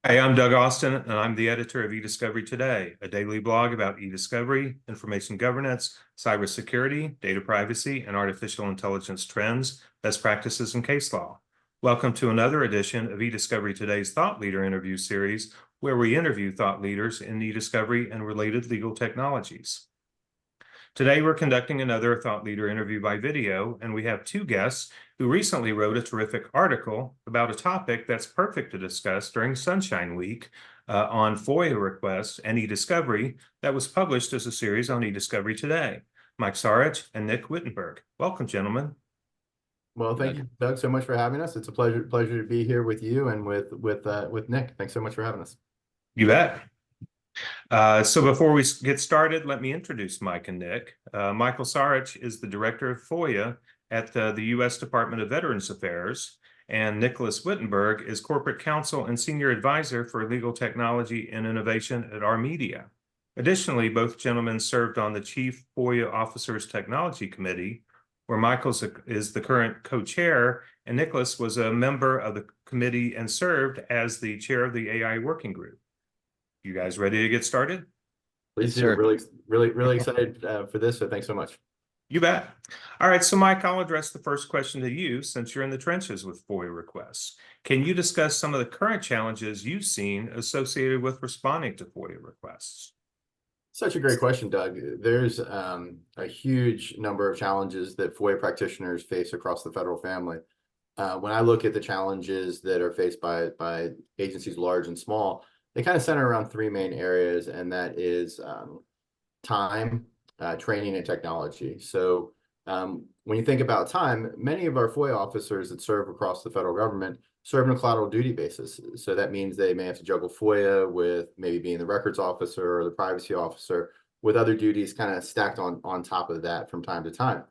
Hi, I'm Doug Austin, and I'm the editor of eDiscovery Today, a daily blog about eDiscovery, information governance, cybersecurity, data privacy, and artificial intelligence trends, best practices, and case law. Welcome to another edition of eDiscovery Today's Thought Leader interview series, where we interview thought leaders in eDiscovery and related legal technologies. Today, we're conducting another thought leader interview by video, and we have two guests who recently wrote a terrific article about a topic that's perfect to discuss during Sunshine Week on FOIA requests and eDiscovery that was published as a series on eDiscovery Today. Mike Sarich and Nick Wittenberg. Welcome, gentlemen. Well, thank you, Doug, so much for having us. It's a pleasure to be here with you and with Nick. Thanks so much for having us. You bet. So before we get started, let me introduce Mike and Nick. Michael Sarich is the director of FOIA at the U.S. Department of Veterans Affairs, and Nicholas Wittenberg is corporate counsel and senior advisor for legal technology and innovation at Armedia. Additionally, both gentlemen served on the Chief FOIA Officers Technology Committee, where Michael is the current co-chair, and Nicholas was a member of the committee and served as the chair of the AI working group. You guys ready to get started? Please do. Really excited for this. So thanks so much. You bet. All right. So, Mike, I'll address the first question to you since you're in the trenches with FOIA requests. Can you discuss some of the current challenges you've seen associated with responding to FOIA requests? Such a great question, Doug. There's a huge number of challenges that FOIA practitioners face across the federal family. When I look at the challenges that are faced by agencies large and small, they kind of center around three main areas, and that is time, training, and technology. So when you think about time, many of our FOIA officers that serve across the federal government serve on a collateral duty basis. So that means they may have to juggle FOIA with maybe being the records officer or the privacy officer, with other duties kind of stacked on top of that from time to time.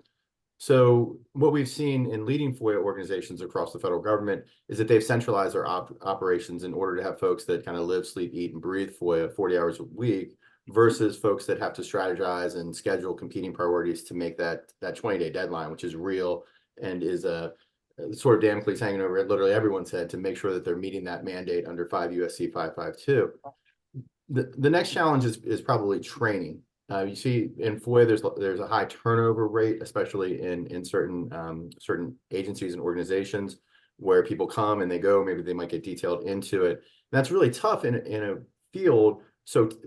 So what we've seen in leading FOIA organizations across the federal government is that they've centralized their operations in order to have folks that kind of live, sleep, eat, and breathe FOIA 40 hours a week versus folks that have to strategize and schedule competing priorities to make that 20-day deadline, which is real and is a sort of Damocles hanging over literally everyone's head to make sure that they're meeting that mandate under 5 USC 552. The next challenge is probably training. You see in FOIA, there's a high turnover rate, especially in certain agencies and organizations where people come and they go, maybe they might get detailed into it. And that's really tough in a field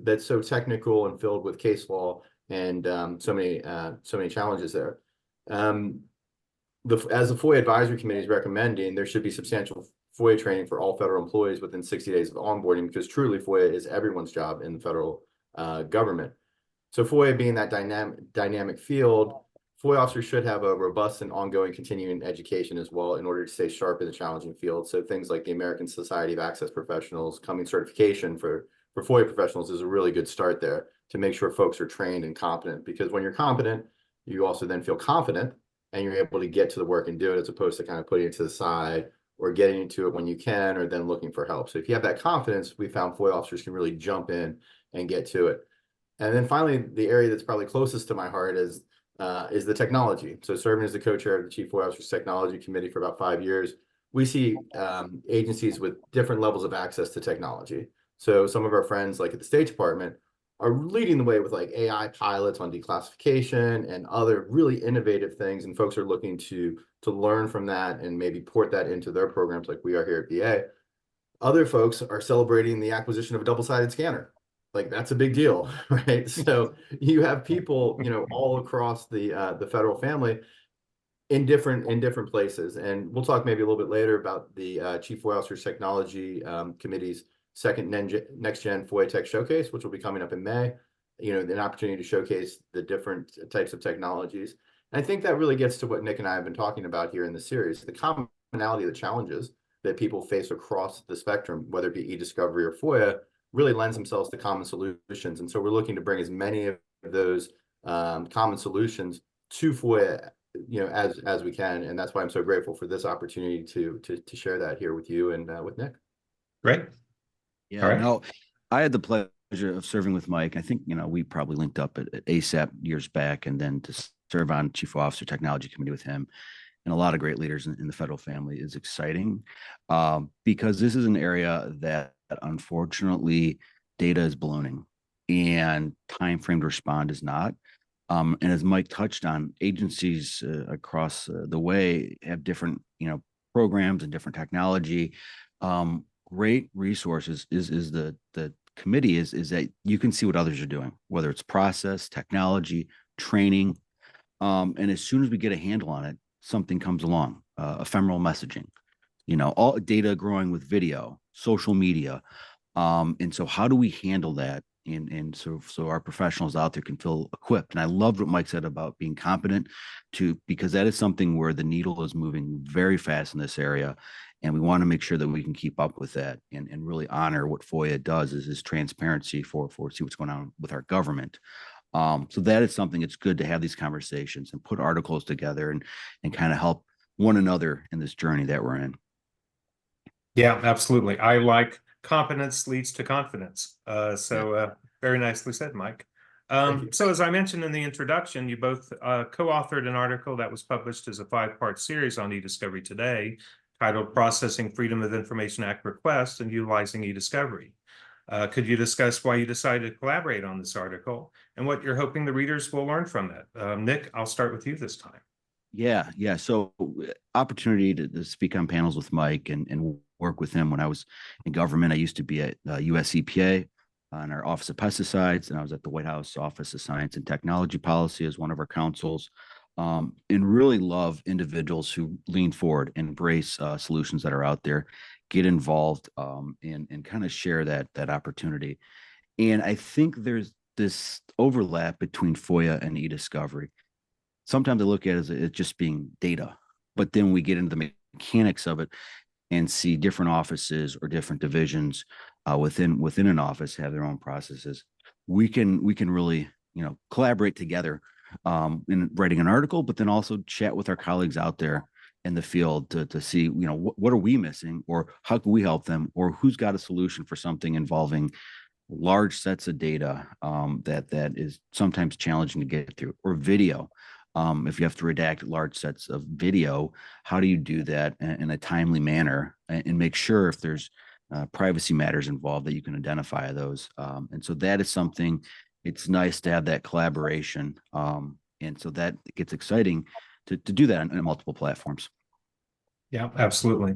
that's so technical and filled with case law and so many challenges there. As the FOIA Advisory Committee is recommending, there should be substantial FOIA training for all federal employees within 60 days of onboarding, because truly FOIA is everyone's job in the federal government. So FOIA being that dynamic field, FOIA officers should have a robust and ongoing continuing education as well in order to stay sharp in the challenging field. So things like the American Society of Access Professionals coming certification for FOIA professionals is a really good start there to make sure folks are trained and competent, because when you're competent, you also then feel confident and you're able to get to the work and do it, as opposed to kind of putting it to the side or getting into it when you can or then looking for help. So if you have that confidence, we found FOIA officers can really jump in and get to it. And then finally, the area that's probably closest to my heart is the technology. So serving as the co-chair of the Chief FOIA Officers Technology Committee for about 5 years, we see agencies with different levels of access to technology. So some of our friends, like at the State Department, are leading the way with like AI pilots on declassification and other really innovative things. And folks are looking to learn from that and maybe port that into their programs like we are here at VA. Other folks are celebrating the acquisition of a double-sided scanner. Like, that's a big deal, right? So you have people, all across the federal family in different places. And we'll talk maybe a little bit later about the Chief FOIA Officers Technology Committee's second Next Gen FOIA Tech Showcase, which will be coming up in May. An opportunity to showcase the different types of technologies. And I think that really gets to what Nick and I have been talking about here in the series, the commonality of the challenges that people face across the spectrum, whether it be eDiscovery or FOIA, really lends themselves to common solutions. And so we're looking to bring as many of those common solutions to FOIA, as we can. And that's why I'm so grateful for this opportunity to share that here with you and with Nick. Great. Yeah, right. No, I had the pleasure of serving with Mike. I think, we probably linked up at ASAP years back, and then to serve on Chief Officer Technology Committee with him and a lot of great leaders in the federal family is exciting, because this is an area that unfortunately data is ballooning and time frame to respond is not. And as Mike touched on, agencies across the way have different, programs and different technology. Great resources is the committee is that you can see what others are doing, whether it's process, technology, training. And as soon as we get a handle on it, something comes along, ephemeral messaging, all data growing with video, social media. And so how do we handle that? And so our professionals out there can feel equipped. And I loved what Mike said about being competent because that is something where the needle is moving very fast in this area. And we want to make sure that we can keep up with that and really honor what FOIA does is transparency for see what's going on with our government. So that is something it's good to have these conversations and put articles together and kind of help one another in this journey that we're in. Yeah, absolutely. I like competence leads to confidence. Very nicely said, Mike. So as I mentioned in the introduction, you both co-authored an article that was published as a 5-part series on eDiscovery Today, titled Processing Freedom of Information Act Requests and Utilizing eDiscovery. Could you discuss why you decided to collaborate on this article and what you're hoping the readers will learn from it? Nick, I'll start with you this time. Yeah. So opportunity to speak on panels with Mike and work with him when I was in government. I used to be at US EPA on our Office of Pesticides, and I was at the White House Office of Science and Technology Policy as one of our counsels, and really love individuals who lean forward, embrace solutions that are out there, get involved, and kind of share that opportunity. And I think there's this overlap between FOIA and eDiscovery. Sometimes I look at it as it just being data, but then we get into the mechanics of it and see different offices or different divisions within an office have their own processes. We can really collaborate together in writing an article, but then also chat with our colleagues out there in the field to see what are we missing, or how can we help them, or who's got a solution for something involving large sets of data that is sometimes challenging to get through, or video. If you have to redact large sets of video, how do you do that in a timely manner and make sure if there's privacy matters involved that you can identify those? And so that is something, it's nice to have that collaboration. And so that gets exciting to do that on multiple platforms. Yeah, absolutely.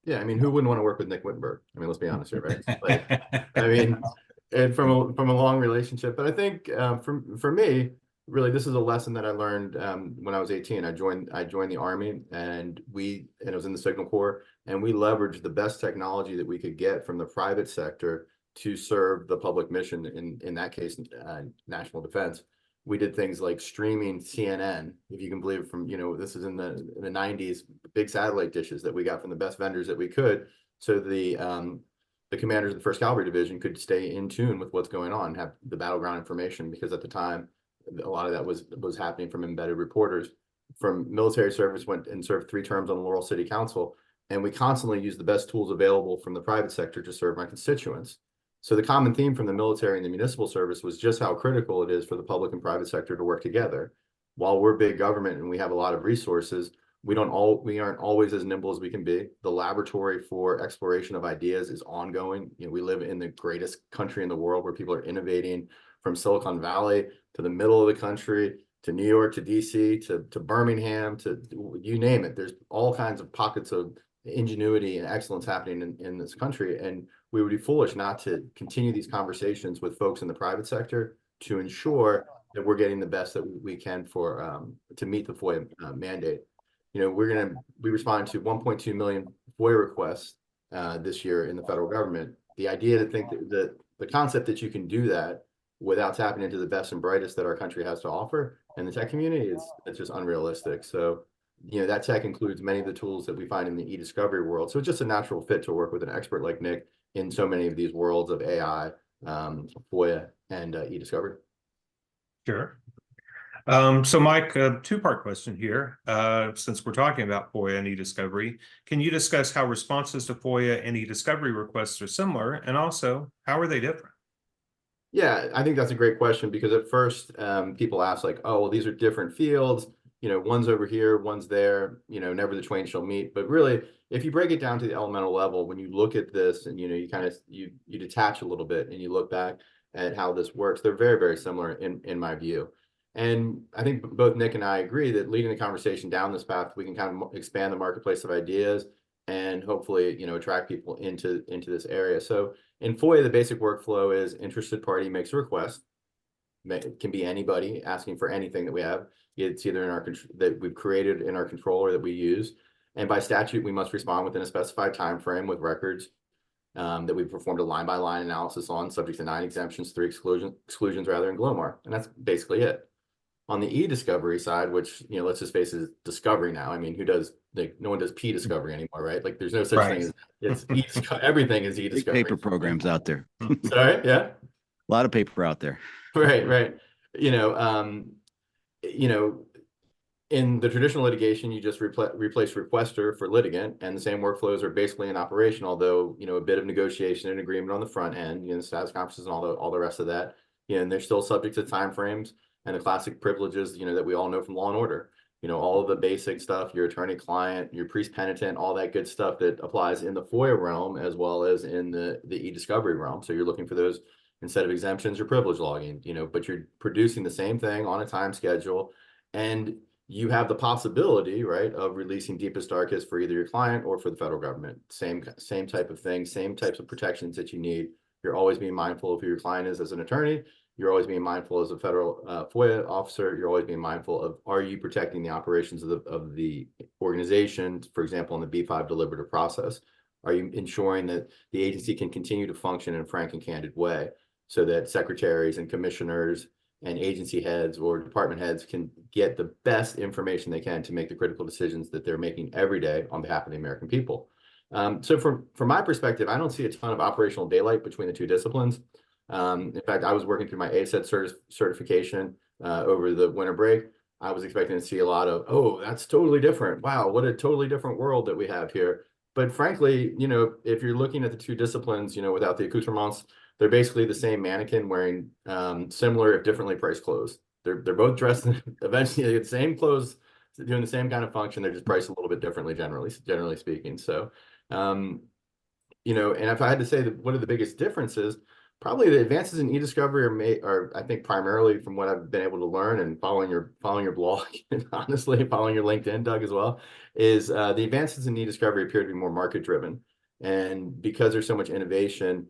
Yeah, I mean, who wouldn't want to work with Nick Wittenberg? I mean, let's be honest here, right? Like, I mean, and from a long relationship. But I think for me, really, this is a lesson that I learned when I was 18. I joined the Army, and it was in the Signal Corps, and we leveraged the best technology that we could get from the private sector to serve the public mission. In that case, national defense. We did things like streaming CNN, if you can believe, from this is in the 90s, big satellite dishes that we got from the best vendors that we could, so the commanders of the 1st Cavalry Division could stay in tune with what's going on, have the battleground information, because at the time a lot of that was happening from embedded reporters. From military service, went and served 3 terms on the Laurel City Council, and we constantly used the best tools available from the private sector to serve my constituents. So the common theme from the military and the municipal service was just how critical it is for the public and private sector to work together. While we're big government and we have a lot of resources, we aren't always as nimble as we can be. The laboratory for exploration of ideas is ongoing. We live in the greatest country in the world where people are innovating, from Silicon Valley to the middle of the country, to New York, to DC, to Birmingham, to you name it. There's all kinds of pockets of ingenuity and excellence happening in this country. And we would be foolish not to continue these conversations with folks in the private sector to ensure that we're getting the best that we can for to meet the FOIA mandate. We responded to 1.2 million FOIA requests this year in the federal government. The idea to think that the concept that you can do that without tapping into the best and brightest that our country has to offer in the tech community it's just unrealistic. So that tech includes many of the tools that we find in the eDiscovery world. So it's just a natural fit to work with an expert like Nick in so many of these worlds of AI, FOIA, and eDiscovery. Sure. So Mike, a 2-part question here. Since we're talking about FOIA and eDiscovery, can you discuss how responses to FOIA and eDiscovery requests are similar, and also how are they different? Yeah, I think that's a great question, because at first people ask like, oh, well, these are different fields. one's over here, one's there, never the twain shall meet. But really, if you break it down to the elemental level, when you look at this and, you kind of, you detach a little bit and you look back at how this works, they're very, very similar in my view. And I think both Nick and I agree that leading the conversation down this path, we can kind of expand the marketplace of ideas and hopefully, attract people into this area. So in FOIA, the basic workflow is interested party makes a request. It can be anybody asking for anything that we have. It's either in our that we've created in our controller that we use. And by statute, we must respond within a specified time frame with records that we've performed a line-by-line analysis on, subject to 9 exemptions, 3 exclusions rather, in Glomar. And that's basically it. On the eDiscovery side, which, let's just face it, is discovery now. I mean, who does, no one does P-discovery anymore, right? Like there's no such thing as, it's everything is Big eDiscovery. paper programs out there. Sorry, yeah. A lot of paper out there. Right. In the traditional litigation, you just replace requester for litigant, and the same workflows are basically in operation, although, a bit of negotiation and agreement on the front end, status conferences and all the rest of that, and they're still subject to timeframes and the classic privileges, that we all know from Law and Order, all of the basic stuff, your attorney-client, your priest-penitent, all that good stuff that applies in the FOIA realm as well as in the eDiscovery realm. So you're looking for those instead of exemptions or privilege logging, but you're producing the same thing on a time schedule, and you have the possibility, right, of releasing deepest, darkest for either your client or for the federal government. Same type of thing, same types of protections that you need. You're always being mindful of who your client is as an attorney. You're always being mindful as a federal FOIA officer. You're always being mindful of, are you protecting the operations of the organization, for example, in the B5 deliberative process? Are you ensuring that the agency can continue to function in a frank and candid way so that secretaries and commissioners and agency heads or department heads can get the best information they can to make the critical decisions that they're making every day on behalf of the American people? So from my perspective, I don't see a ton of operational daylight between the two disciplines. In fact, I was working through my ASET certification over the winter break. I was expecting to see a lot of, oh, that's totally different. Wow, what a totally different world that we have here. But frankly, if you're looking at the two disciplines, without the accoutrements, they're basically the same mannequin wearing similar, if differently priced clothes. They're both dressed in eventually the same clothes, doing the same kind of function. They're just priced a little bit differently, generally speaking. So, and if I had to say that what are the biggest differences, probably the advances in eDiscovery are I think primarily from what I've been able to learn and following your blog and honestly following your LinkedIn, Doug, as well, is the advances in eDiscovery appear to be more market driven. And because there's so much innovation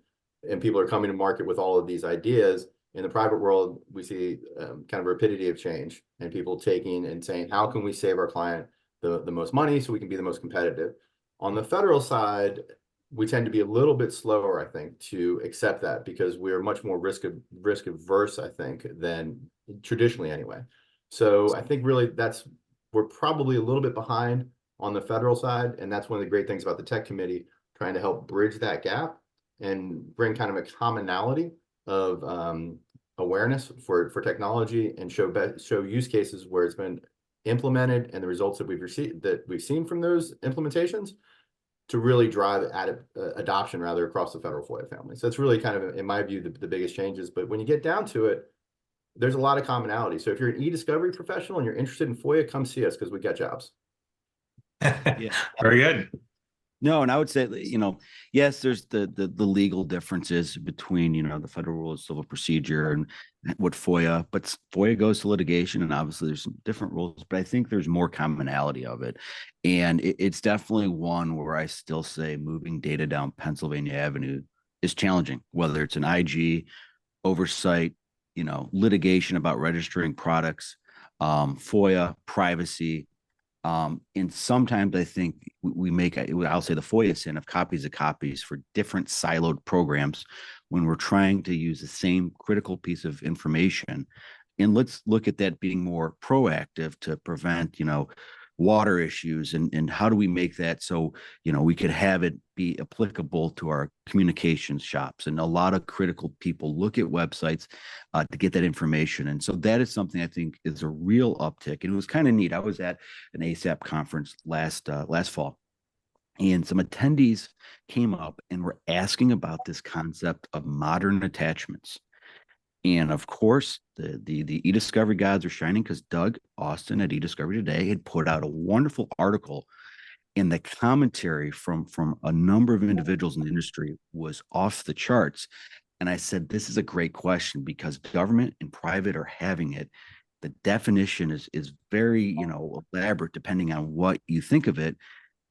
and people are coming to market with all of these ideas, in the private world, we see kind of rapidity of change and people taking and saying, how can we save our client the most money so we can be the most competitive? On the federal side, we tend to be a little bit slower, I think, to accept that because we're much more risk averse, I think, than traditionally anyway. So I think really we're probably a little bit behind on the federal side. And that's one of the great things about the tech committee, trying to help bridge that gap and bring kind of a commonality of awareness for technology and show use cases where it's been implemented and the results that we've seen from those implementations to really drive adoption rather across the federal FOIA family. So it's really kind of, in my view, the biggest changes. But when you get down to it, there's a lot of commonality. So if you're an eDiscovery professional and you're interested in FOIA, come see us because we got jobs. Yeah. Very good. No, and I would say, yes, there's the legal differences between, the federal rules of civil procedure and what FOIA, but FOIA goes to litigation and obviously there's some different rules, but I think there's more commonality of it. And it's definitely one where I still say moving data down Pennsylvania Avenue is challenging, whether it's an IG oversight, litigation about registering products, FOIA, privacy. And sometimes I think we make, I'll say the FOIA sin of copies of copies for different siloed programs when we're trying to use the same critical piece of information. And let's look at that being more proactive to prevent, water issues and how do we make that so, we could have it be applicable to our communications shops. And a lot of critical people look at websites to get that information. And so that is something I think is a real uptick. And it was kind of neat. I was at an ASAP conference last fall, and some attendees came up and were asking about this concept of modern attachments. And of course, the eDiscovery gods are shining because Doug Austin at eDiscovery Today had put out a wonderful article, and the commentary from a number of individuals in the industry was off the charts. And I said, this is a great question because government and private are having it. The definition is very, elaborate depending on what you think of it.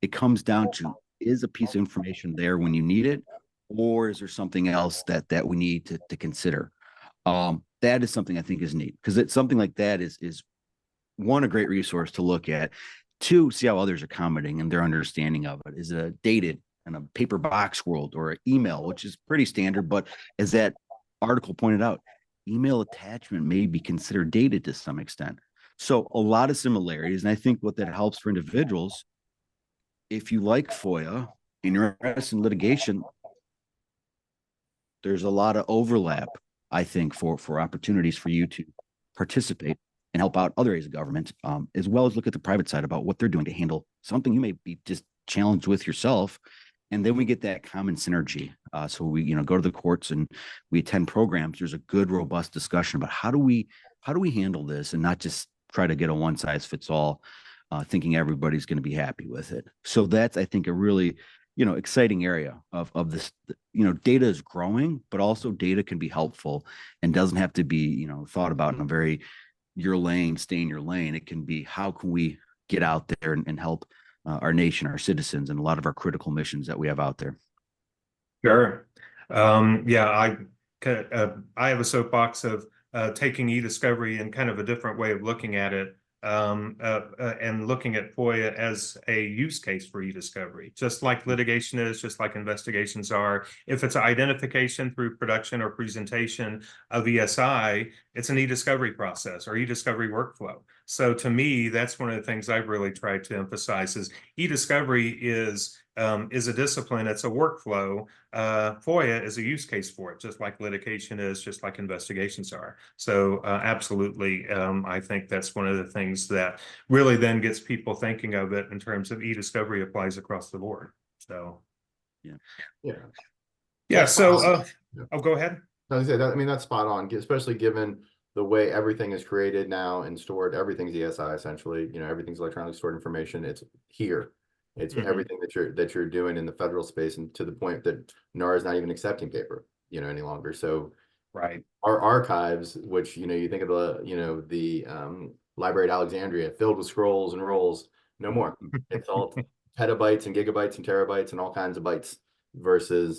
It comes down to, is a piece of information there when you need it, or is there something else that we need to consider? That is something I think is neat because it's something like that is one, a great resource to look at. Two, see how others are commenting and their understanding of it. Is it a dated in a paper box world or an email, which is pretty standard, but as that article pointed out, email attachment may be considered dated to some extent. So a lot of similarities. And I think what that helps for individuals, if you like FOIA and you're interested in litigation, there's a lot of overlap, I think, for opportunities for you to participate and help out other areas of government, as well as look at the private side about what they're doing to handle something you may be just challenged with yourself. And then we get that common synergy. So we, go to the courts and we attend programs. There's a good, robust discussion about how do we handle this and not just try to get a one size fits all, thinking everybody's going to be happy with it. So that's, I think, a really, exciting area of this. Data is growing, but also data can be helpful and doesn't have to be, thought about in a very your lane, stay in your lane. It can be, how can we get out there and help our nation, our citizens, and a lot of our critical missions that we have out there. Sure. Yeah, I have a soapbox of taking eDiscovery and kind of a different way of looking at it, and looking at FOIA as a use case for eDiscovery, just like litigation is, just like investigations are. If it's identification through production or presentation of ESI, it's an eDiscovery process or eDiscovery workflow. So to me, that's one of the things I've really tried to emphasize is eDiscovery is a discipline, it's a workflow. FOIA is a use case for it, just like litigation is, just like investigations are. So absolutely, I think that's one of the things that really then gets people thinking of it in terms of eDiscovery applies across the board. So yeah. So go ahead. I was gonna say that, I mean, that's spot on, especially given the way everything is created now and stored. Everything's ESI essentially. Everything's electronically stored information. It's here. It's everything that you're doing in the federal space, and to the point that NAR is not even accepting paper, any longer. So right, our archives, which you think of the Library at Alexandria filled with scrolls and rolls, no more. It's all petabytes and gigabytes and terabytes and all kinds of bytes versus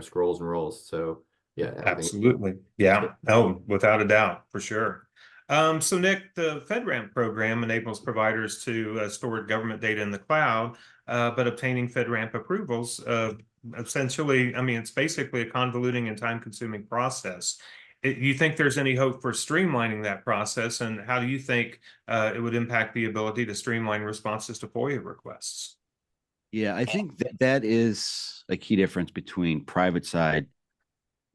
scrolls and rolls. So yeah, absolutely. Yeah. Oh, without a doubt, for sure. So Nick, the FedRAMP program enables providers to store government data in the cloud, but obtaining FedRAMP approvals, essentially, I mean, it's basically a convoluting and time-consuming process. You think there's any hope for streamlining that process, and how do you think it would impact the ability to streamline responses to FOIA requests? Yeah, I think that is a key difference between private side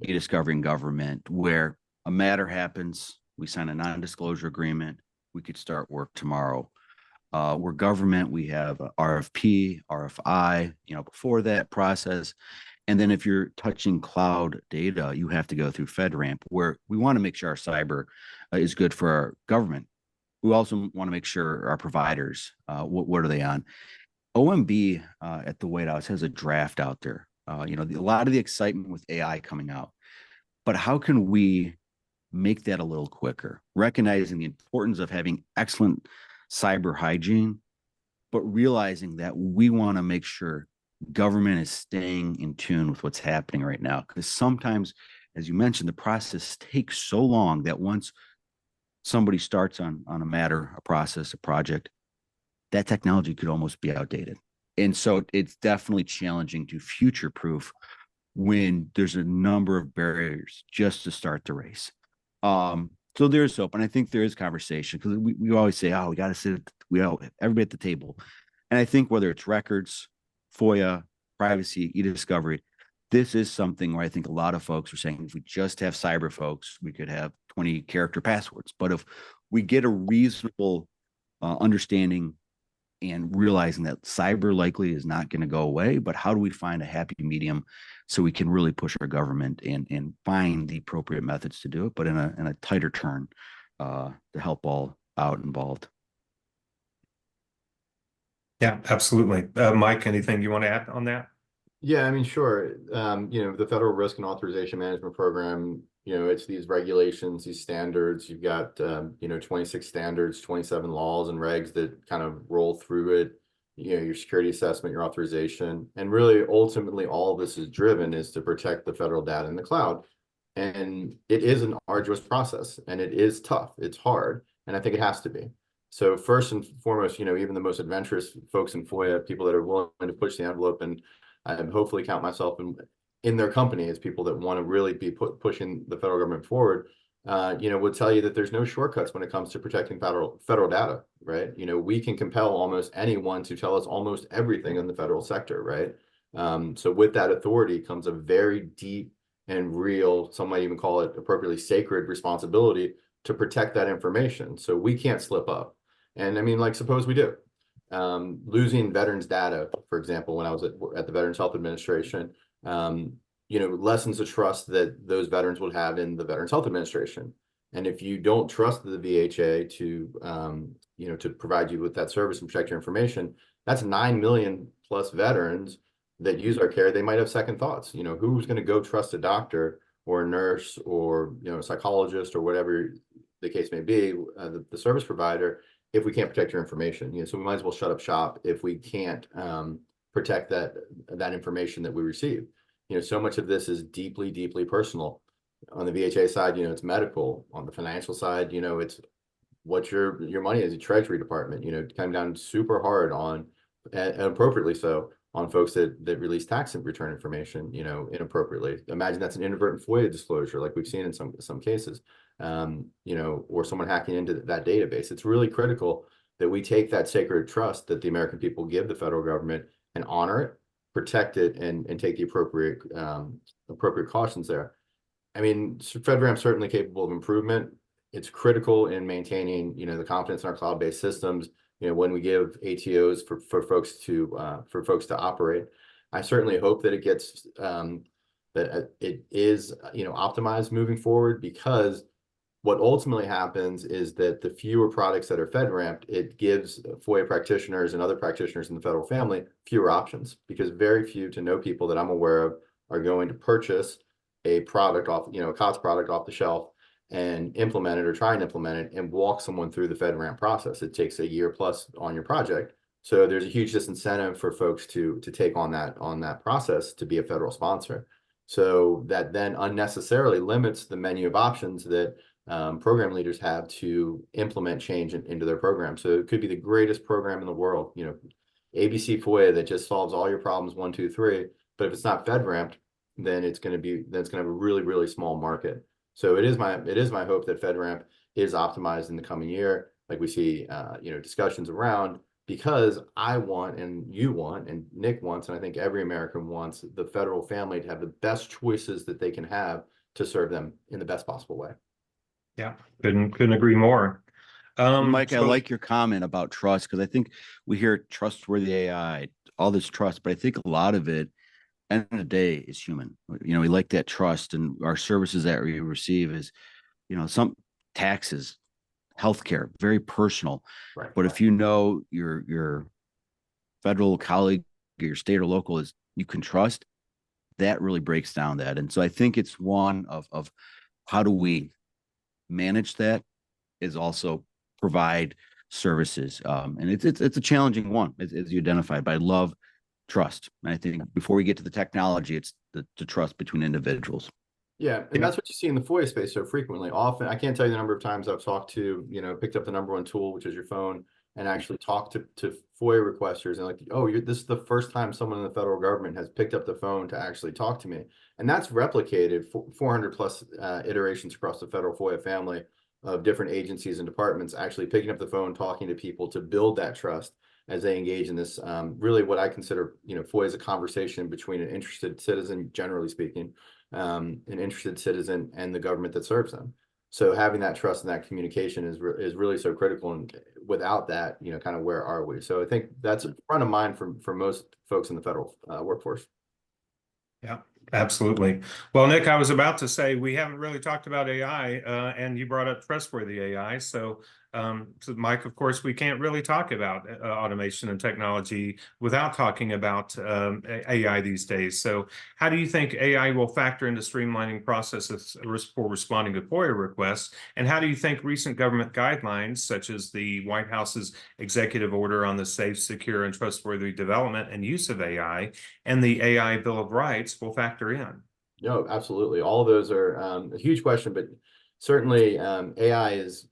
eDiscovery and government, where a matter happens, we sign a non-disclosure agreement, we could start work tomorrow. We're government, we have a RFP, RFI, before that process. And then if you're touching cloud data, you have to go through FedRAMP, where we want to make sure our cyber is good for our government. We also want to make sure our providers, what are they on? OMB at the White House has a draft out there. A lot of the excitement with AI coming out, but how can we make that a little quicker, recognizing the importance of having excellent cyber hygiene, but realizing that we want to make sure government is staying in tune with what's happening right now. Because sometimes, as you mentioned, the process takes so long that once somebody starts on a matter, a process, a project, that technology could almost be outdated. And so it's definitely challenging to future-proof when there's a number of barriers just to start the race. So there's hope, and I think there is conversation, because we always say, we got to sit, everybody at the table. And I think whether it's records, FOIA, privacy, eDiscovery, this is something where I think a lot of folks are saying, if we just have cyber folks, we could have 20-character passwords. But if we get a reasonable understanding and realizing that cyber likely is not going to go away, but how do we find a happy medium so we can really push our government and find the appropriate methods to do it, but in a tighter turn to help all out involved. Yeah, absolutely. Mike, anything you want to add on that? Yeah, I mean, sure. The Federal Risk and Authorization Management Program, it's these regulations, these standards. You've got, 26 standards, 27 laws and regs that kind of roll through it. Your security assessment, your authorization, and really ultimately all of this is driven is to protect the federal data in the cloud. And it is an arduous process and it is tough. It's hard. And I think it has to be. So first and foremost, even the most adventurous folks in FOIA, people that are willing to push the envelope, and I hopefully count myself in their company as people that want to really be pushing the federal government forward, would tell you that there's no shortcuts when it comes to protecting federal data, right? We can compel almost anyone to tell us almost everything in the federal sector, right? So with that authority comes a very deep and real, some might even call it appropriately sacred responsibility to protect that information. So we can't slip up. And I mean, like, suppose we do. Losing veterans data, for example, when I was at the Veterans Health Administration, lessens the trust that those veterans would have in the Veterans Health Administration. And if you don't trust the VHA to provide you with that service and protect your information, that's 9 million plus veterans that use our care. They might have second thoughts. Who's going to go trust a doctor or a nurse or, a psychologist or whatever the case may be, the service provider, if we can't protect your information. So we might as well shut up shop if we can't protect that information that we receive. So much of this is deeply, deeply personal. On the VHA side, it's medical. On the financial side, it's what your money is, the Treasury Department, coming down super hard on, and appropriately so, on folks that release tax and return information, inappropriately. Imagine that's an inadvertent FOIA disclosure, like we've seen in some cases, or someone hacking into that database. It's really critical that we take that sacred trust that the American people give the federal government and honor it, protect it, and take the appropriate cautions there. I mean, FedRAMP's certainly capable of improvement. It's critical in maintaining, the confidence in our cloud-based systems. When we give ATOs for folks to operate, I certainly hope that it gets that it is optimized moving forward, because what ultimately happens is that the fewer products that are FedRAMPed, it gives FOIA practitioners and other practitioners in the federal family fewer options, because very few to no people that I'm aware of are going to purchase a product off, a COTS product off the shelf and implement it or try and implement it and walk someone through the FedRAMP process. It takes a year plus on your project. So there's a huge disincentive for folks to take on that process to be a federal sponsor. So that then unnecessarily limits the menu of options that program leaders have to implement change into their program. So it could be the greatest program in the world, ABC FOIA that just solves all your problems 1, 2, 3. But if it's not FedRAMPed, then it's going to have a really, really small market. So it is my hope that FedRAMP is optimized in the coming year, like we see discussions around, because I want, and you want, and Nick wants, and I think every American wants, the federal family to have the best choices that they can have to serve them in the best possible way. Yeah, couldn't agree more. Mike, I like your comment about trust, because I think we hear trustworthy AI, all this trust, but I think a lot of it, end of the day, is human. We like that trust, and our services that we receive is, some taxes, healthcare, very personal. Right. But if your federal colleague, your state or local is you can trust, that really breaks down that. And so I think it's one of how do we manage that is also provide services. And it's a challenging one, as you identified, but I love trust. And I think before we get to the technology, it's the trust between individuals. Yeah, and that's what you see in the FOIA space so frequently. Often, I can't tell you the number of times I've talked to, picked up the number one tool, which is your phone, and actually talked to FOIA requesters, and like, oh, this is the first time someone in the federal government has picked up the phone to actually talk to me. And that's replicated 400 plus iterations across the federal FOIA family of different agencies and departments actually picking up the phone, talking to people to build that trust as they engage in this, really what I consider, FOIA is a conversation between an interested citizen, generally speaking, an interested citizen and the government that serves them. So having that trust and that communication is really so critical. And without that, kind of where are we? So I think that's front of mind for most folks in the federal workforce. Yeah, absolutely. Well, Nick, I was about to say we haven't really talked about AI, and you brought up trustworthy AI. So Mike, of course, we can't really talk about automation and technology without talking about AI these days. So, how do you think AI will factor into streamlining processes for responding to FOIA requests? And how do you think recent government guidelines, such as the White House's executive order on the safe, secure, and trustworthy development and use of AI, and the AI Bill of Rights will factor in? No, absolutely. All of those are a huge question, but certainly AI is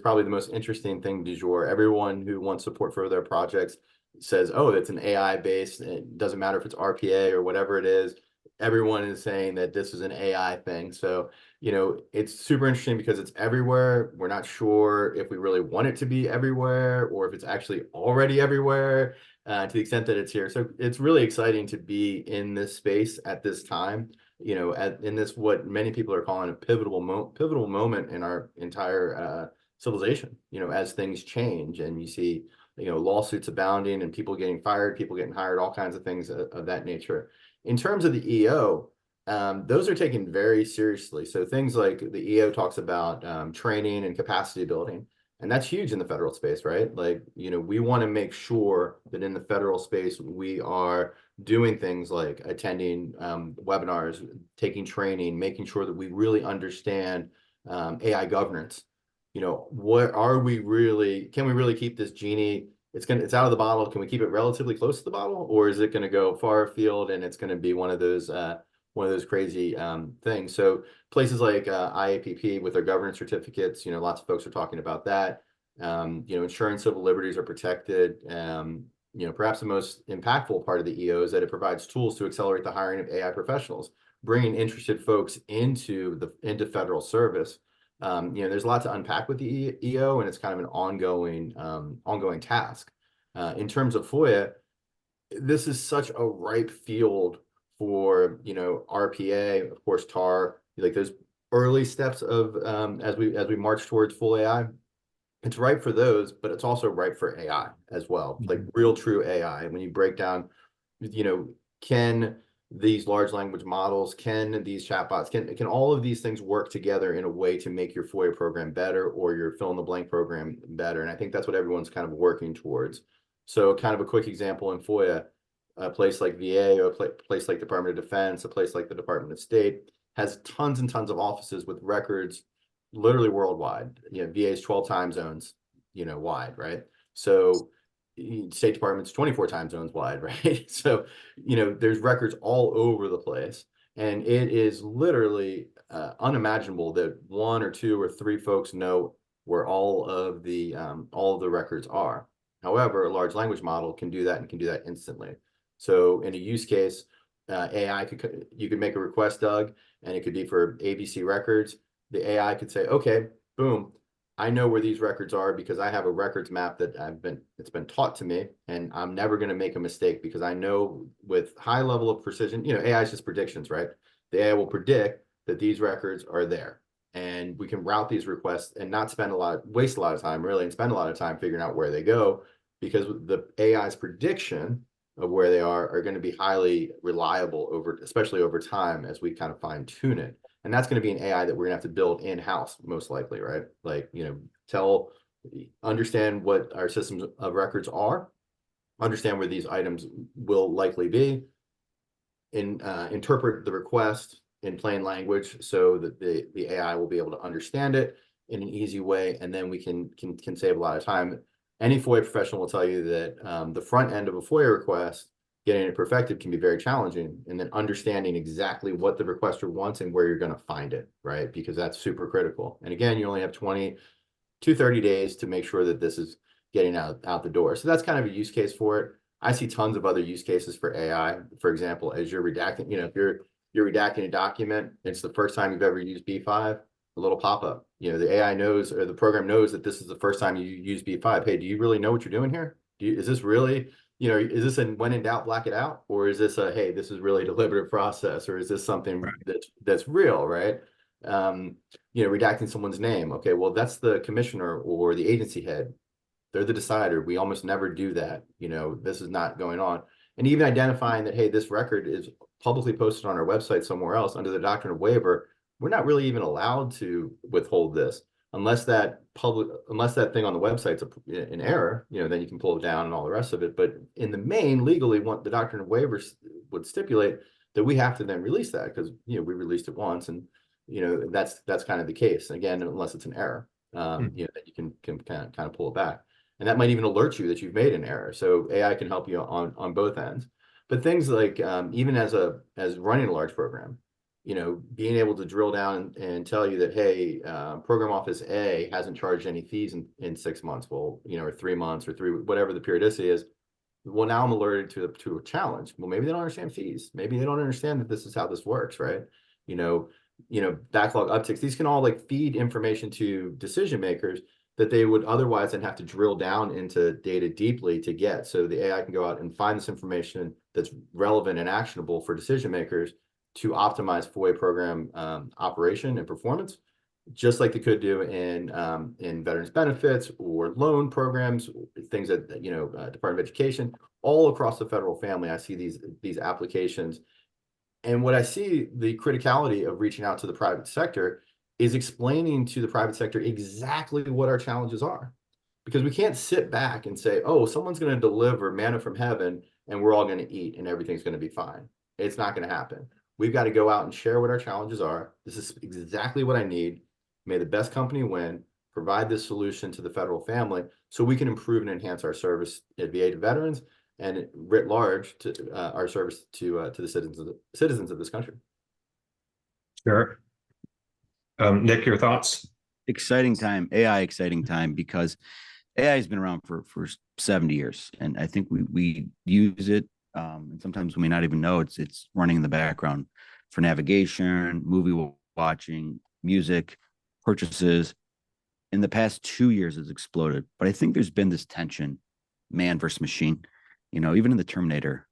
probably the most interesting thing du jour. Everyone who wants support for their projects says, oh, it's an AI based. It doesn't matter if it's RPA or whatever it is. Everyone is saying that this is an AI thing. So, it's super interesting because it's everywhere. We're not sure if we really want it to be everywhere or if it's actually already everywhere. To the extent that it's here. So it's really exciting to be in this space at this time, in this, what many people are calling a pivotal moment in our entire civilization, as things change and you see, lawsuits abounding and people getting fired, people getting hired, all kinds of things of that nature. In terms of the EO, those are taken very seriously. So things like the EO talks about training and capacity building. And that's huge in the federal space, right? Like, we want to make sure that in the federal space, we are doing things like attending webinars, taking training, making sure that we really understand AI governance. What are we really, can we really keep this genie? It's out of the bottle. Can we keep it relatively close to the bottle? Or is it going to go far afield and it's going to be one of those crazy things? So places like IAPP with their governance certificates, lots of folks are talking about that. Ensuring civil liberties are protected. Perhaps the most impactful part of the EO is that it provides tools to accelerate the hiring of AI professionals, bringing interested folks into federal service. There's a lot to unpack with the EO, and it's kind of an ongoing task. In terms of FOIA, this is such a ripe field for RPA, of course, TAR, like those early steps of as we march towards full AI. It's ripe for those, but it's also ripe for AI as well, like real true AI. When you break down, can these large language models, can these chatbots, can all of these things work together in a way to make your FOIA program better or your fill in the blank program better? And I think that's what everyone's kind of working towards. So kind of a quick example in FOIA, a place like VA or a place like Department of Defense, a place like the Department of State has tons and tons of offices with records literally worldwide. VA's 12 time zones, wide, right? So State Department's 24 time zones wide, right? So, there's records all over the place. And it is literally unimaginable that one or two or three folks know where all of the records are. However, a large language model can do that and can do that instantly. So in a use case, you could make a request, Doug, and it could be for ABC records. The AI could say, okay, boom, I know where these records are because I have a records map that it's been taught to me, and I'm never going to make a mistake because I know with high level of precision, AI is just predictions, right? The AI will predict that these records are there, and we can route these requests and not waste a lot of time really, and spend a lot of time figuring out where they go, because the AI's prediction of where they are going to be highly reliable especially over time as we kind of fine tune it. And that's going to be an AI that we're gonna have to build in-house, most likely, right? Like, understand what our systems of records are, understand where these items will likely be, interpret the request in plain language so that the AI will be able to understand it in an easy way, and then we can save a lot of time. Any FOIA professional will tell you that the front end of a FOIA request, getting it perfected, can be very challenging, and then understanding exactly what the requester wants and where you're going to find it, right? Because that's super critical. And again, you only have 20 to 30 days to make sure that this is getting out the door. So that's kind of a use case for it. I see tons of other use cases for AI. For example, as you're redacting, if you're redacting a document, it's the first time you've ever used B5, a little pop-up. The AI knows, or the program knows, that this is the first time you use B5. Hey, do you really know what you're doing here? Is this really, is this a when in doubt, black it out? Or is this a, hey, this is really a deliberative process? Or is this something that's real, right? Redacting someone's name. Okay, well, that's the commissioner or the agency head. They're the decider. We almost never do that. This is not going on. And even identifying that, hey, this record is publicly posted on our website somewhere else under the doctrine of waiver, we're not really even allowed to withhold this unless that thing on the website's an error, then you can pull it down and all the rest of it. But in the main, legally, what the doctrine of waivers would stipulate that we have to then release that because, we released it once and, that's kind of the case. Again, unless it's an error, that you can kind of pull it back. And that might even alert you that you've made an error. So AI can help you on both ends. But things like even as running a large program, being able to drill down and tell you that, hey, program office A hasn't charged any fees in 6 months, well, or 3 months or whatever the periodicity is. Well, now I'm alerted to a challenge. Well, maybe they don't understand fees. Maybe they don't understand that this is how this works, right? Backlog upticks. These can all feed information to decision makers that they would otherwise then have to drill down into data deeply to get. So the AI can go out and find this information that's relevant and actionable for decision makers to optimize FOIA program operation and performance, just like they could do in veterans benefits or loan programs, things that Department of Education, all across the federal family. I see these applications, and what I see the criticality of reaching out to the private sector is explaining to the private sector exactly what our challenges are, because we can't sit back and say, oh, someone's going to deliver manna from heaven and we're all going to eat and everything's going to be fine. It's not going to happen. We've got to go out and share what our challenges are. This is exactly what I need. May the best company win. Provide this solution to the federal family so we can improve and enhance our service at VA to veterans and writ large to our service to the citizens of this country. Sure. Nick, your thoughts? Exciting time, AI exciting time, because AI has been around for 70 years. And I think we use it. And sometimes we may not even know it's running in the background for navigation, movie watching, music, purchases. In the past 2 years, it's exploded. But I think there's been this tension, man versus machine. Even in the Terminator,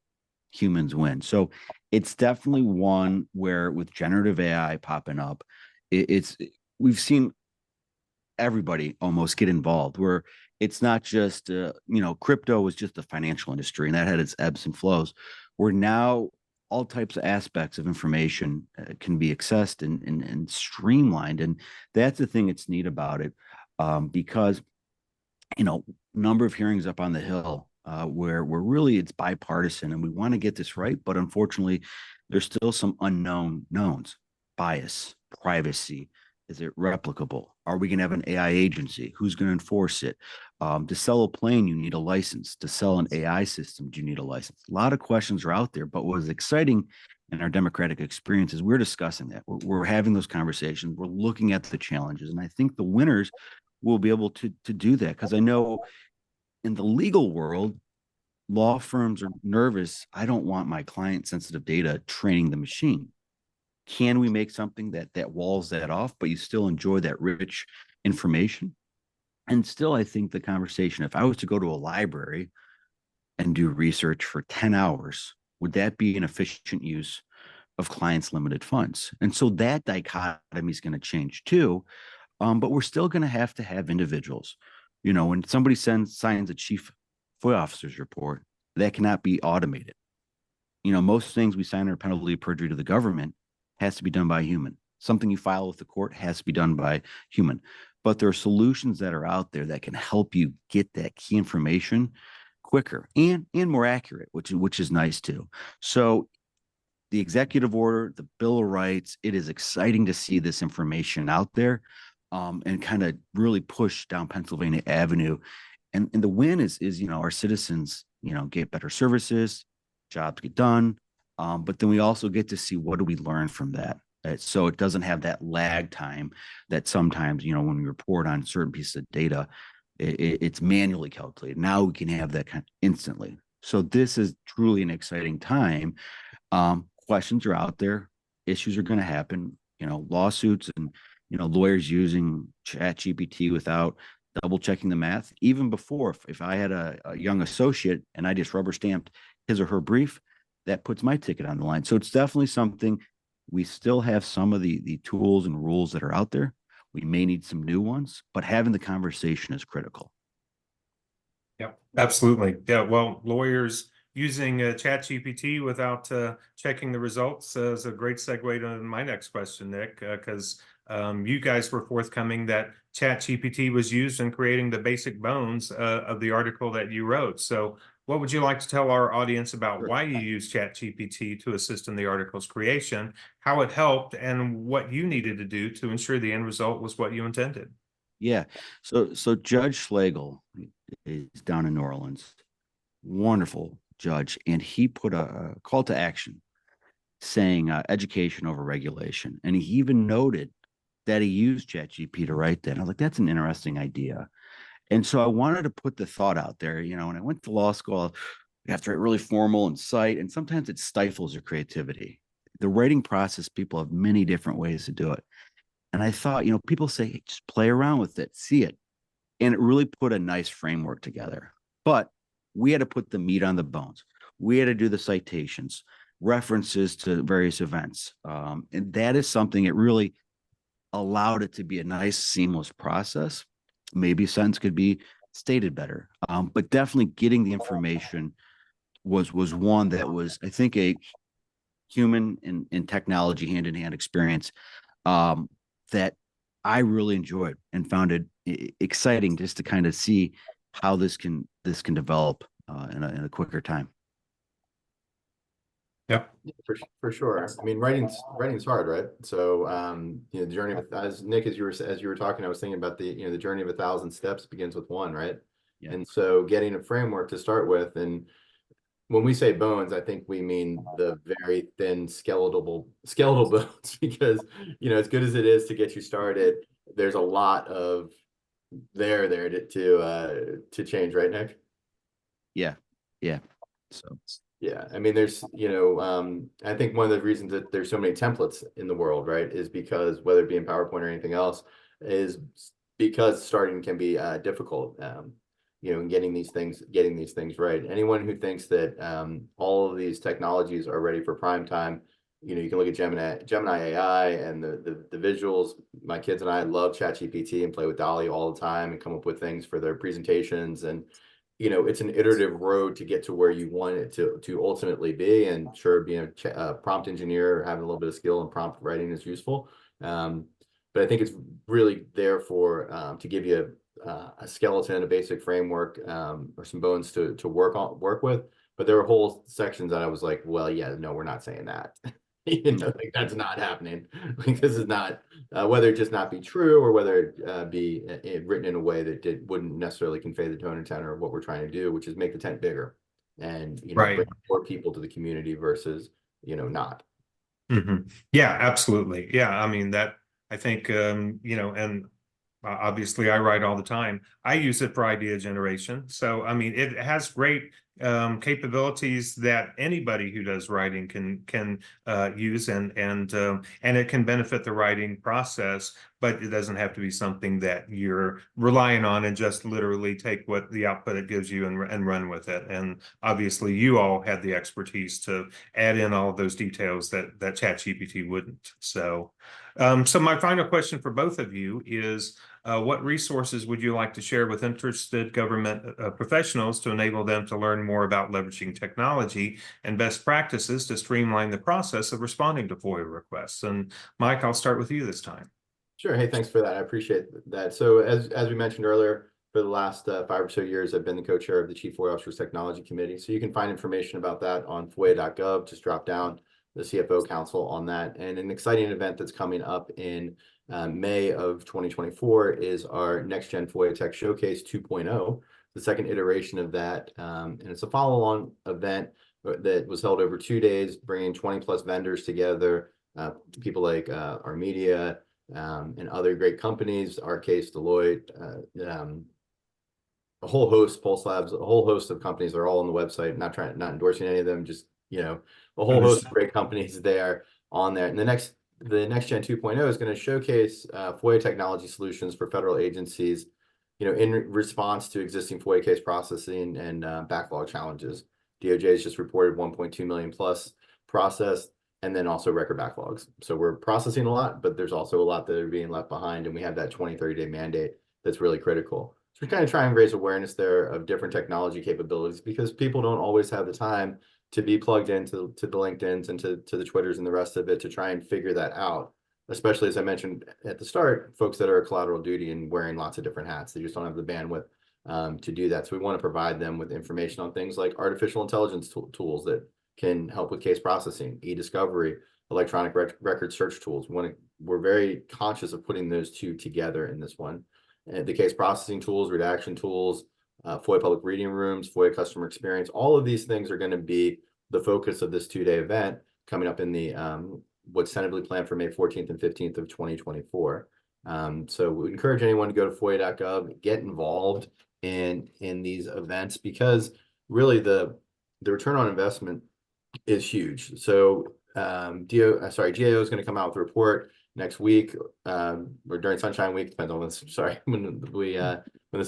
humans win. So it's definitely one where with generative AI popping up, we've seen everybody almost get involved, where it's not just crypto was just the financial industry and that had its ebbs and flows, where now all types of aspects of information can be accessed and streamlined. And that's the thing that's neat about it, because number of hearings up on the Hill where really it's bipartisan and we want to get this right, but unfortunately there's still some unknown knowns. Bias, privacy, is it replicable? Are we going to have an AI agency? Who's going to enforce it? To sell a plane, you need a license. To sell an AI system, do you need a license? A lot of questions are out there, but what was exciting in our democratic experience is we're discussing that. We're having those conversations. We're looking at the challenges. And I think the winners will be able to do that, because I know in the legal world, law firms are nervous. I don't want my client sensitive data training the machine. Can we make something that walls that off, but you still enjoy that rich information? And still, I think the conversation, if I was to go to a library and do research for 10 hours, would that be an efficient use of clients' limited funds? And so that dichotomy is going to change too. But we're still going to have individuals. When somebody signs a chief FOIA officer's report, that cannot be automated. Most things we sign under penalty of perjury to the government has to be done by a human. Something you file with the court has to be done by human. But there are solutions that are out there that can help you get that key information quicker and more accurate, which is nice too. So the executive order, the Bill of Rights, it is exciting to see this information out there, and kind of really push down Pennsylvania Avenue. And the win is our citizens, get better services, jobs get done. But then we also get to see, what do we learn from that? So it doesn't have that lag time that sometimes, when we report on certain pieces of data, it's manually calculated. Now we can have that kind of instantly. So this is truly an exciting time. Questions are out there. Issues are going to happen, lawsuits and, lawyers using ChatGPT without double checking the math. Even before, if I had a young associate and I just rubber stamped his or her brief, that puts my ticket on the line. So it's definitely something We still have some of the tools and rules that are out there. We may need some new ones, but having the conversation is critical. Yep, absolutely. Yeah, well, lawyers using ChatGPT without checking the results is a great segue to my next question, Nick, because you guys were forthcoming that ChatGPT was used in creating the basic bones of the article that you wrote. So what would you like to tell our audience about Sure. why you used ChatGPT to assist in the article's creation, how it helped, and what you needed to do to ensure the end result was what you intended? Yeah. So Judge Schlegel is down in New Orleans, wonderful judge, and he put a call to action saying education over regulation, and he even noted that he used ChatGPT to write that. I was like, that's an interesting idea. And so I wanted to put the thought out there, when I went to law school, you have to write really formal and cite, and sometimes it stifles your creativity. The writing process, people have many different ways to do it. And I thought, people say, hey, just play around with it, see it. And it really put a nice framework together. But we had to put the meat on the bones. We had to do the citations, references to various events. And that is something it really allowed it to be a nice, seamless process. Maybe a sentence could be stated better. But definitely getting the information was one that was, I think, a human and technology hand-in-hand experience that I really enjoyed and found it exciting just to kind of see how this can develop in a quicker time. Yep. For sure. I mean, writing's hard, right? So, the journey of, as Nick, as you were talking, I was thinking about the journey of 1,000 steps begins with one, right? Yeah. And so getting a framework to start with, and when we say bones, I think we mean the very thin skeletal bones, because, as good as it is to get you started, there's a lot of there to change, right, Nick? Yeah. So Yeah, I mean, there's, I think one of the reasons that there's so many templates in the world, right, is because, whether it be in PowerPoint or anything else, is because starting can be difficult, and getting these things right. Anyone who thinks that all of these technologies are ready for prime time, you can look at Gemini AI and the visuals. My kids and I love ChatGPT and play with Dolly all the time and come up with things for their presentations, and it's an iterative road to get to where you want it to ultimately be. And sure, being a prompt engineer, having a little bit of skill in prompt writing is useful. But I think it's really there for to give you a skeleton, a basic framework, or some bones to work with. But there were whole sections that I was like, well, yeah, no, we're not saying that. Like, that's not happening. Like, this is not, whether it just not be true, or whether it be written in a way that wouldn't necessarily convey the tone and tenor of what we're trying to do, which is make the tent bigger and Right. bring more people to the community versus not. Mm-hmm. Yeah, absolutely. Yeah, I mean that. I think and obviously I write all the time. I use it for idea generation. So I mean, it has great capabilities that anybody who does writing can use, and it can benefit the writing process. But it doesn't have to be something that you're relying on and just literally take what the output it gives you and run with it. And obviously, you all had the expertise to add in all of those details that ChatGPT wouldn't. So, so my final question for both of you is, what resources would you like to share with interested government professionals to enable them to learn more about leveraging technology and best practices to streamline the process of responding to FOIA requests? And Mike, I'll start with you this time. Sure. Hey, thanks for that. I appreciate that. So as we mentioned earlier, for the last 5 or so years, I've been the co-chair of the Chief FOIA Officers Technology Committee. So you can find information about that on FOIA.gov. Just drop down the CFO Council on that. And an exciting event that's coming up in May of 2024 is our Next Gen FOIA Tech Showcase 2.0, the second iteration of that. And it's a follow-on event that was held over 2 days, bringing 20+ vendors together, people like Armedia, and other great companies, our case, Deloitte, a whole host, Pulse Labs, a whole host of companies. They're all on the website. Not endorsing any of them, just a whole host of great companies there on there. And the Next Gen 2.0 is going to showcase FOIA technology solutions for federal agencies, in response to existing FOIA case processing and backlog challenges. DOJ has just reported 1.2 million plus processed. and then also record backlogs. So we're processing a lot, but there's also a lot that are being left behind, and we have that 20, 30-day mandate that's really critical. So we're kind of trying to raise awareness there of different technology capabilities, because people don't always have the time to be plugged into the LinkedIns and to the Twitters and the rest of it to try and figure that out. Especially, as I mentioned at the start, folks that are collateral duty and wearing lots of different hats, they just don't have the bandwidth to do that. So we want to provide them with information on things like artificial intelligence tools that can help with case processing, eDiscovery, electronic record search tools. We're very conscious of putting those two together in this one. And the case processing tools, redaction tools, FOIA public reading rooms, FOIA customer experience, all of these things are going to be the focus of this 2-day event coming up in the what's tentatively planned for May 14th and 15th of 2024. So we encourage anyone to go to FOIA.gov, get involved in these events, because really the return on investment is huge. So GAO is going to come out with a report next week, or during Sunshine Week, depends on when this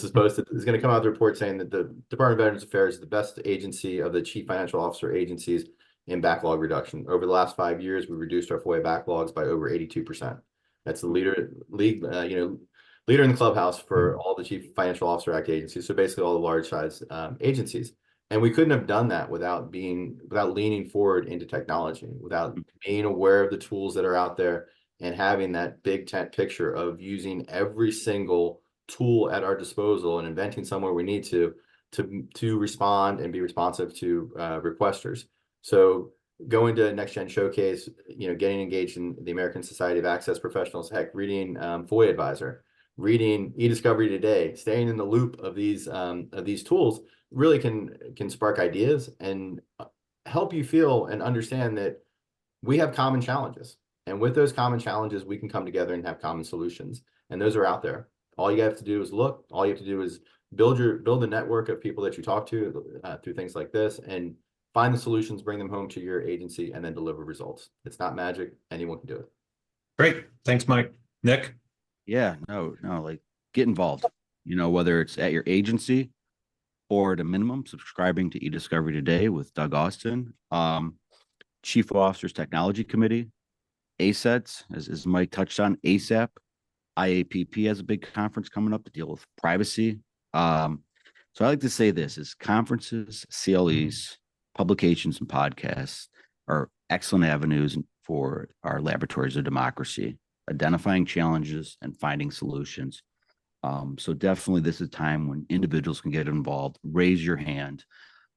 is posted, is going to come out with a report saying that the Department of Veterans Affairs is the best agency of the chief financial officer agencies in backlog reduction. Over the last 5 years, we've reduced our FOIA backlogs by over 82%. That's the leader in the clubhouse for all the chief financial officer act agencies. So basically all the large size agencies. And we couldn't have done that without leaning forward into technology, without being aware of the tools that are out there and having that big tent picture of using every single tool at our disposal and inventing somewhere we need to respond and be responsive to requesters. So going to Next Gen Showcase, getting engaged in the American Society of Access Professionals, heck, reading FOIA Advisor, reading eDiscovery Today, staying in the loop of these tools really can spark ideas and help you feel and understand that we have common challenges. And with those common challenges, we can come together and have common solutions. And those are out there. All you have to do is look. All you have to do is build a network of people that you talk to through things like this, and find the solutions, bring them home to your agency, and then deliver results. It's not magic. Anyone can do it. Great. Thanks, Mike. Nick? Yeah, no, like get involved, whether it's at your agency or at a minimum, subscribing to eDiscovery Today with Doug Austin, Chief Officers Technology Committee, ASETs, as Mike touched on, ASAP, IAPP has a big conference coming up to deal with privacy. So I like to say this is conferences, CLEs, publications, and podcasts are excellent avenues for our laboratories of democracy, identifying challenges and finding solutions. So definitely this is a time when individuals can get involved, raise your hand.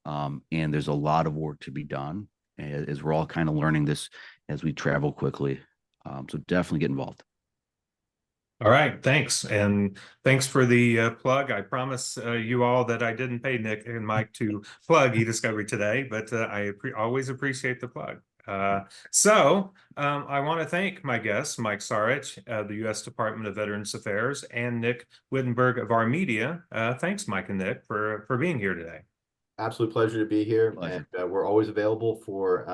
And there's a lot of work to be done as we're all kind of learning this as we travel quickly. So definitely get involved. All right, thanks. And thanks for the plug. I promise you all that I didn't pay Nick and Mike to plug eDiscovery Today, but I always appreciate the plug. So I want to thank my guests, Mike Sarich, the U.S. Department of Veterans Affairs, and Nick Wittenberg of Armedia. Thanks, Mike and Nick, for being here today. Absolute pleasure to be here. Pleasure. And we're always available for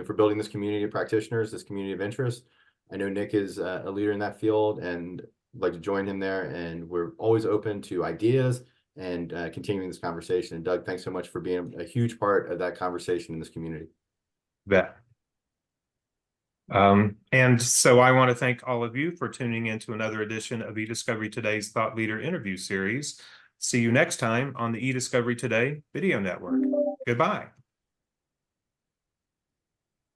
for building this community of practitioners, this community of interest. I know Nick is a leader in that field, and I'd like to join him there. And we're always open to ideas and continuing this conversation. And Doug, thanks so much for being a huge part of that conversation in this community. Bet. And so I want to thank all of you for tuning in to another edition of eDiscovery Today's Thought Leader Interview Series. See you next time on the eDiscovery Today Video Network. Goodbye.